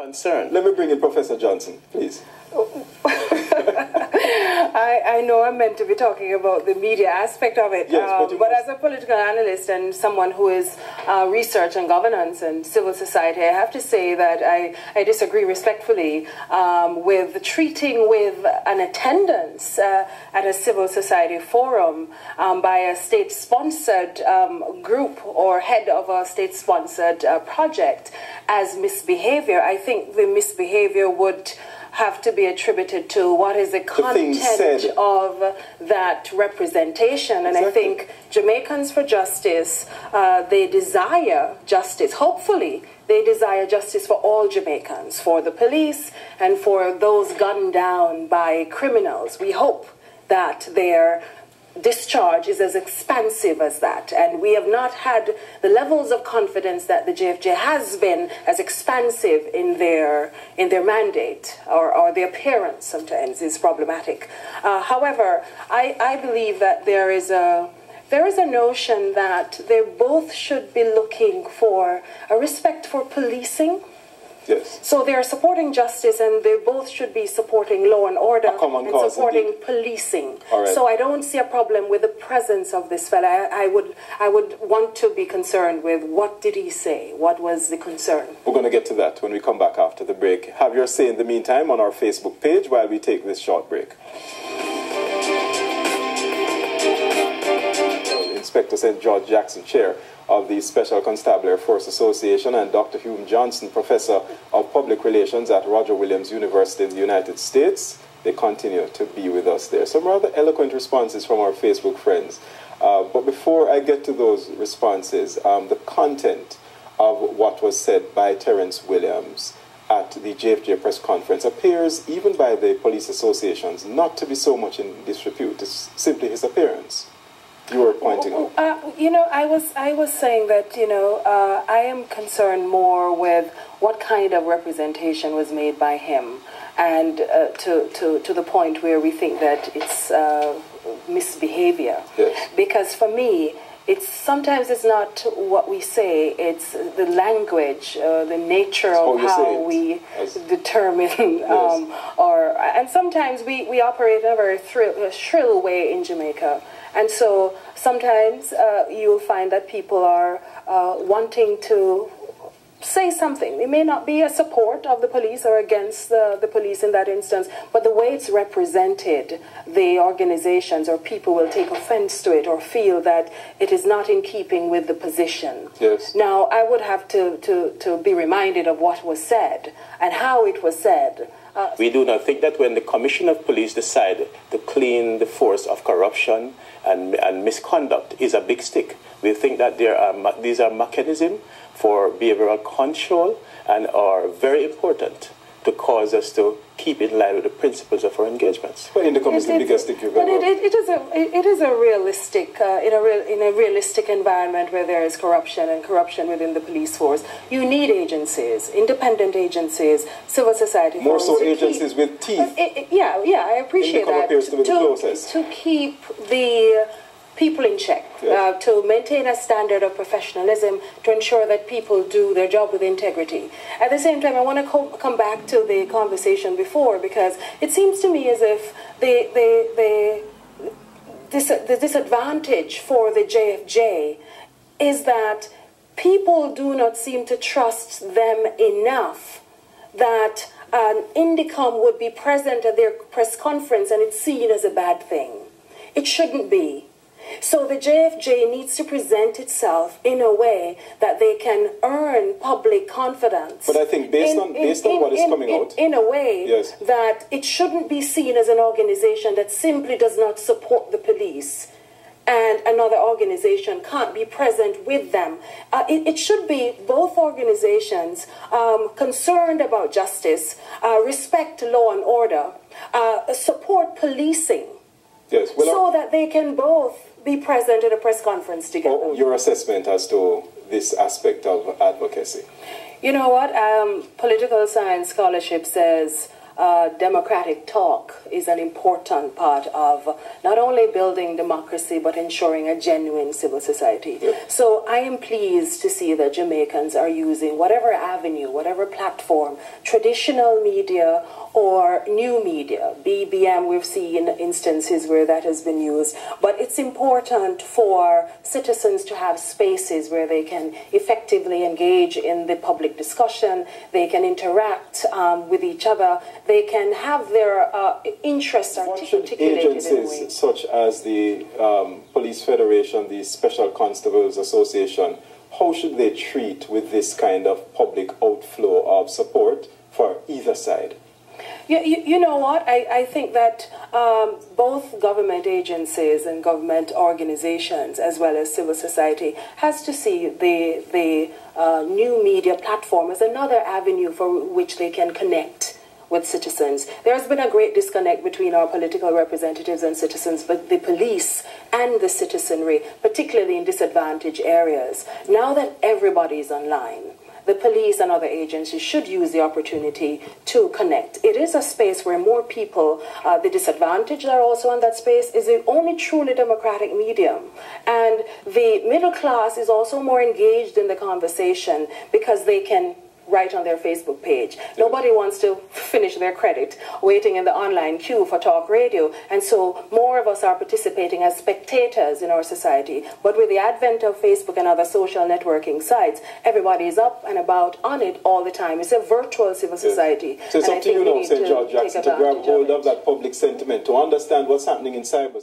concern. Let me bring in Professor Johnson, please. I know I'm meant to be talking about the media aspect of it, yes, but as a political analyst and someone who is research and governance and civil society, I have to say that I disagree respectfully with treating with an attendance at a civil society forum by a state-sponsored group or head of a state-sponsored project as misbehavior. I think the misbehavior would have to be attributed to what is the content of that representation. And I think Jamaicans for Justice, they desire justice. Hopefully, they desire justice for all Jamaicans, for the police and for those gunned down by criminals. We hope that their discharge is as expansive as that, and we have not had the levels of confidence that the JFJ has been as expansive in their mandate, or the appearance sometimes is problematic. However, I believe that there is a notion that they both should be looking for a respect for policing. Yes. So they are supporting justice, and they both should be supporting law and order and supporting policing. Right. So I don't see a problem with the presence of this fella. I would want to be concerned with what did he say? What was the concern? We're going to get to that when we come back after the break. Have your say in the meantime on our Facebook page while we take this short break. Inspector St. George Jackson, Chair of the Special Constabulary Force Association, and Dr. Hume Johnson, Professor of Public Relations at Roger Williams University in the United States. They continue to be with us there. Some rather eloquent responses from our Facebook friends. But before I get to those responses, the content of what was said by Terence Williams at the JFJ press conference appears, even by the police associations, not to be so much in disrepute. It's simply his appearance. You were pointing out. I was saying that, I am concerned more with what kind of representation was made by him, and to the point where we think that it's misbehavior. Yes. Because for me, sometimes it's not what we say, it's the language, the nature of how we determine, and sometimes we operate in a very shrill way in Jamaica. And so sometimes you'll find that people are wanting to say something. It may not be a support of the police or against the police in that instance, but the way it's represented, the organizations or people will take offense to it or feel that it is not in keeping with the position. Yes. Now, I would have to be reminded of what was said and how it was said. We do not think that when the Commissioner of Police decided to clean the force of corruption and misconduct is a big stick. We think that these are mechanisms for behavioral control and are very important to cause us to keep in line with the principles of our engagements. But in the commission, the biggest stick you've ever... It is a realistic, in a realistic environment where there is corruption and corruption within the police force. You need agencies, independent agencies, civil society. More so agencies with teeth. I appreciate that. To keep the people in check, yes. To maintain a standard of professionalism, to ensure that people do their job with integrity. At the same time, I want to come back to the conversation before, because it seems to me as if the disadvantage for the JFJ is that people do not seem to trust them enough that an Indicom would be present at their press conference and it's seen as a bad thing. It shouldn't be. So the JFJ needs to present itself in a way that they can earn public confidence. But I think based on what is coming out... In a way, yes. that it shouldn't be seen as an organization that simply does not support the police and another organization can't be present with them. It should be both organizations concerned about justice, respect law and order, support policing, yes. So that they can both be present at a press conference together. Your assessment as to this aspect of advocacy? You know what? Political science scholarship says democratic talk is an important part of not only building democracy but ensuring a genuine civil society. So I am pleased to see that Jamaicans are using whatever avenue, whatever platform, traditional media or new media. BBM, we've seen instances where that has been used, but it's important for citizens to have spaces where they can effectively engage in the public discussion, they can interact with each other, they can have their interests articulated in a way. Agencies such as the Police Federation, the Special Constables Association, how should they treat with this kind of public outflow of support for either side? You know what? I think that both government agencies and government organizations, as well as civil society, has to see the new media platform as another avenue for which they can connect with citizens. There's been a great disconnect between our political representatives and citizens, but the police and the citizenry, particularly in disadvantaged areas. Now that everybody is online, the police and other agencies should use the opportunity to connect. It is a space where more people, the disadvantaged are also in that space, is the only truly democratic medium. And the middle class is also more engaged in the conversation because they can write on their Facebook page. Nobody wants to finish their credit waiting in the online queue for talk radio, and so more of us are participating as spectators in our society. But with the advent of Facebook and other social networking sites, everybody is up and about on it all the time. It's a virtual civil society. So it's up to you now, St. George Jackson, to grab hold of that public sentiment, to understand what's happening in cyberspace.